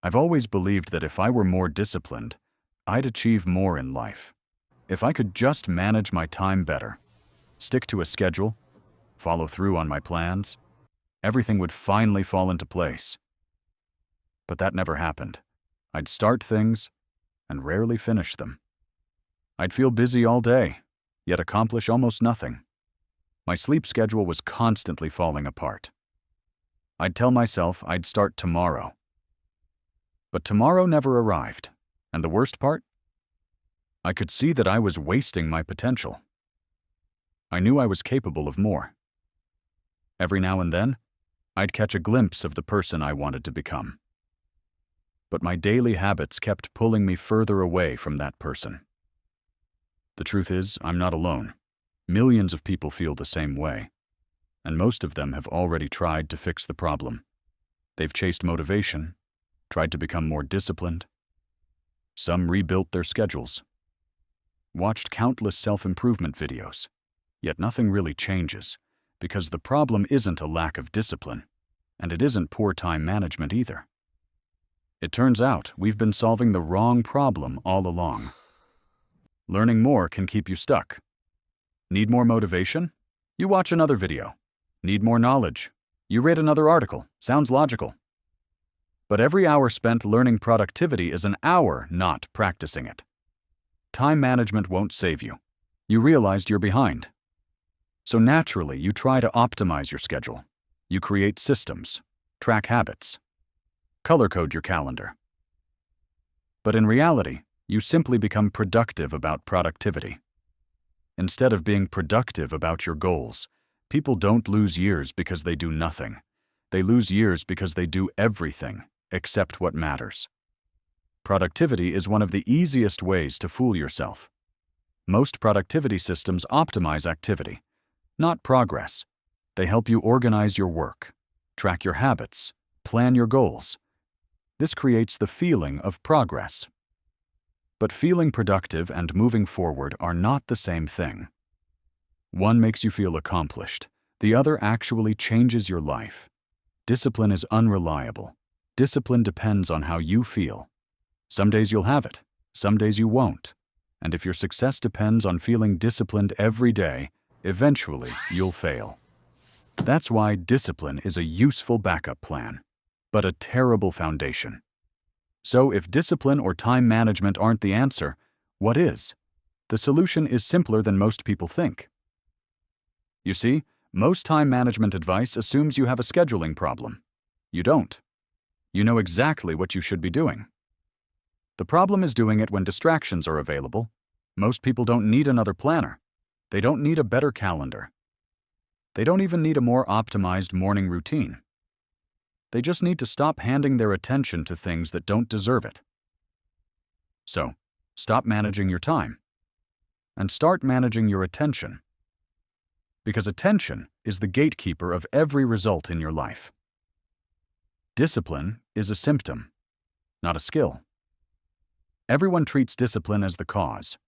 I've always believed that if I were more disciplined, I'd achieve more in life. If I could just manage my time better, stick to a schedule, follow through on my plans, everything would finally fall into place. But that never happened. I'd start things and rarely finish them. I'd feel busy all day, yet accomplish almost nothing. My sleep schedule was constantly falling apart. I'd tell myself I'd start tomorrow. But tomorrow never arrived, and the worst part? I could see that I was wasting my potential. I knew I was capable of more. Every now and then, I'd catch a glimpse of the person I wanted to become. But my daily habits kept pulling me further away from that person. The truth is, I'm not alone. Millions of people feel the same way, and most of them have already tried to fix the problem. They've chased motivation, tried to become more disciplined. Some rebuilt their schedules, watched countless self-improvement videos, yet nothing really changes, because the problem isn't a lack of discipline, and it isn't poor time management either. It turns out we've been solving the wrong problem all along. Learning more can keep you stuck. Need more motivation? You watch another video. Need more knowledge? You read another article. Sounds logical. But every hour spent learning productivity is an hour not practicing it. Time management won't save you. You realized you're behind. So naturally, you try to optimize your schedule. You create systems, track habits, color code your calendar. But in reality, you simply become productive about productivity. Instead of being productive about your goals, people don't lose years because they do nothing. They lose years because they do everything except what matters. Productivity is one of the easiest ways to fool yourself. Most productivity systems optimize activity, not progress. They help you organize your work, track your habits, plan your goals. This creates the feeling of progress. But feeling productive and moving forward are not the same thing. One makes you feel accomplished. The other actually changes your life. Discipline is unreliable. Discipline depends on how you feel. Some days you'll have it, some days you won't. And if your success depends on feeling disciplined every day, eventually you'll fail. That's why discipline is a useful backup plan, but a terrible foundation. So if discipline or time management aren't the answer, what is? The solution is simpler than most people think. You see, most time management advice assumes you have a scheduling problem. You don't. You know exactly what you should be doing. The problem is doing it when distractions are available. Most people don't need another planner. They don't need a better calendar. They don't even need a more optimized morning routine. They just need to stop handing their attention to things that don't deserve it. So, stop managing your time and start managing your attention. Because attention is the gatekeeper of every result in your life. Discipline is a symptom, not a skill. Everyone treats discipline as the cause.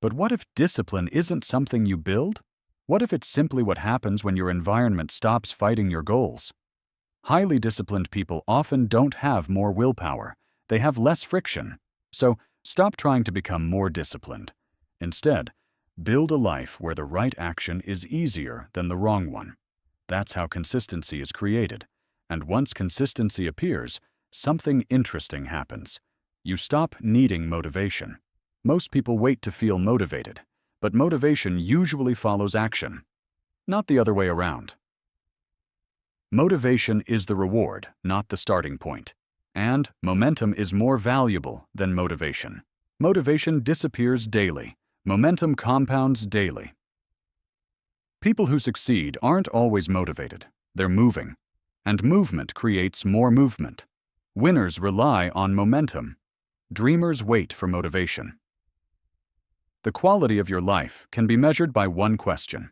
But what if discipline isn't something you build? What if it's simply what happens when your environment stops fighting your goals? Highly disciplined people often don't have more willpower. They have less friction. So, stop trying to become more disciplined. Instead, build a life where the right action is easier than the wrong one. That's how consistency is created. And once consistency appears, something interesting happens. You stop needing motivation. Most people wait to feel motivated, but motivation usually follows action, not the other way around. Motivation is the reward, not the starting point. And momentum is more valuable than motivation. Motivation disappears daily. Momentum compounds daily. People who succeed aren't always motivated. They're moving. And movement creates more movement. Winners rely on momentum. Dreamers wait for motivation. The quality of your life can be measured by one question.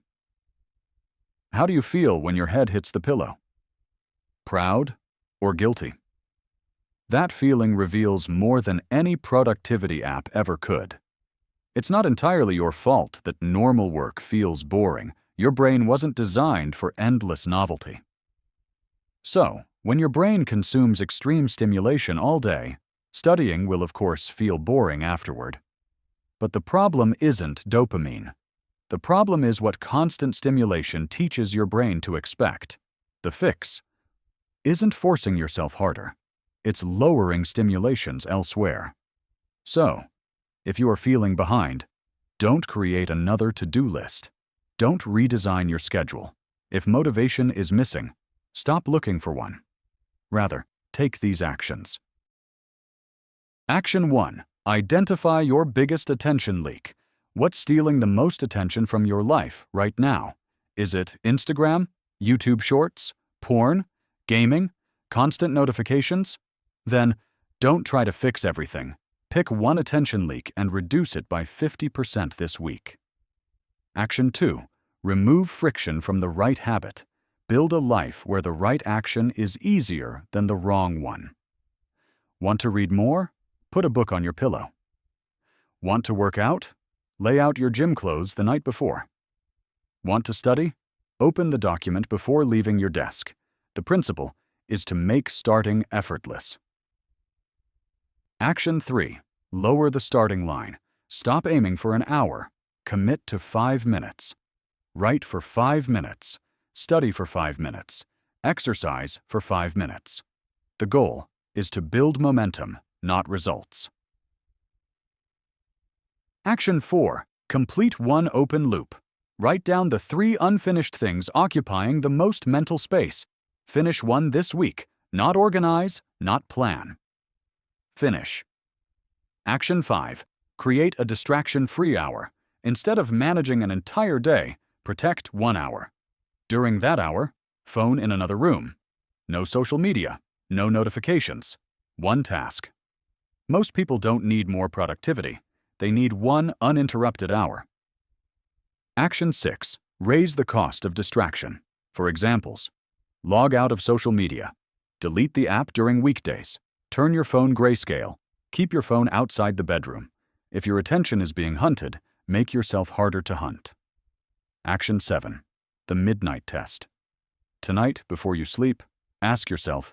How do you feel when your head hits the pillow? Proud or guilty? That feeling reveals more than any productivity app ever could. It's not entirely your fault that normal work feels boring. Your brain wasn't designed for endless novelty. So, When your brain consumes extreme stimulation all day, studying will of course feel boring afterward. But the problem isn't dopamine. The problem is what constant stimulation teaches your brain to expect. The fix isn't forcing yourself harder. It's lowering stimulations elsewhere. So, if you are feeling behind, don't create another to-do list. Don't redesign your schedule. If motivation is missing, stop looking for one. Rather, take these actions. Action 1. Identify your biggest attention leak. What's stealing the most attention from your life right now? Is it Instagram, YouTube Shorts, porn, gaming, constant notifications? Then, don't try to fix everything. Pick one attention leak and reduce it by 50% this week. Action 2. Remove friction from the right habit. Build a life where the right action is easier than the wrong one. Want to read more? Put a book on your pillow. Want to work out? Lay out your gym clothes the night before. Want to study? Open the document before leaving your desk. The principle is to make starting effortless. Action 3. Lower the starting line. Stop aiming for an hour. Commit to 5 minutes. Write for 5 minutes. Study for 5 minutes. Exercise for 5 minutes. The goal is to build momentum, not results. Action 4. Complete one open loop. Write down the 3 unfinished things occupying the most mental space. Finish one this week. Not organize, not plan. Finish. Action 5. Create a distraction-free hour. Instead of managing an entire day, protect 1 hour. During that hour, phone in another room. No social media, no notifications. One task. Most people don't need more productivity. They need 1 uninterrupted hour. Action 6. Raise the cost of distraction. For examples, log out of social media. Delete the app during weekdays. Turn your phone grayscale. Keep your phone outside the bedroom. If your attention is being hunted, make yourself harder to hunt. Action 7. The midnight test. Tonight, before you sleep, ask yourself,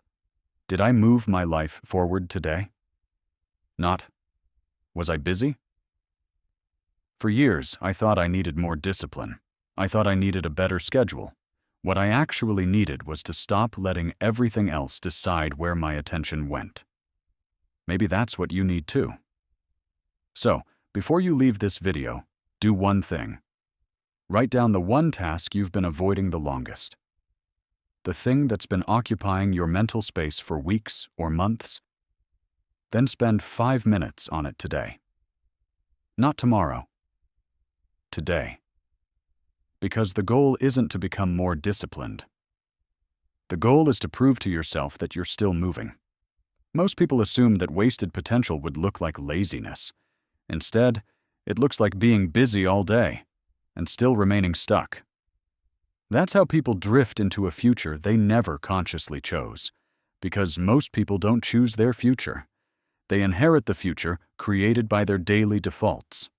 did I move my life forward today? Not, was I busy? For years, I thought I needed more discipline. I thought I needed a better schedule. What I actually needed was to stop letting everything else decide where my attention went. Maybe that's what you need too. So, before you leave this video, do one thing. Write down the one task you've been avoiding the longest. The thing that's been occupying your mental space for weeks or months. Then spend 5 minutes on it today. Not tomorrow. Today. Because the goal isn't to become more disciplined. The goal is to prove to yourself that you're still moving. Most people assume that wasted potential would look like laziness. Instead, it looks like being busy all day and still remaining stuck. That's how people drift into a future they never consciously chose, because most people don't choose their future. They inherit the future created by their daily defaults.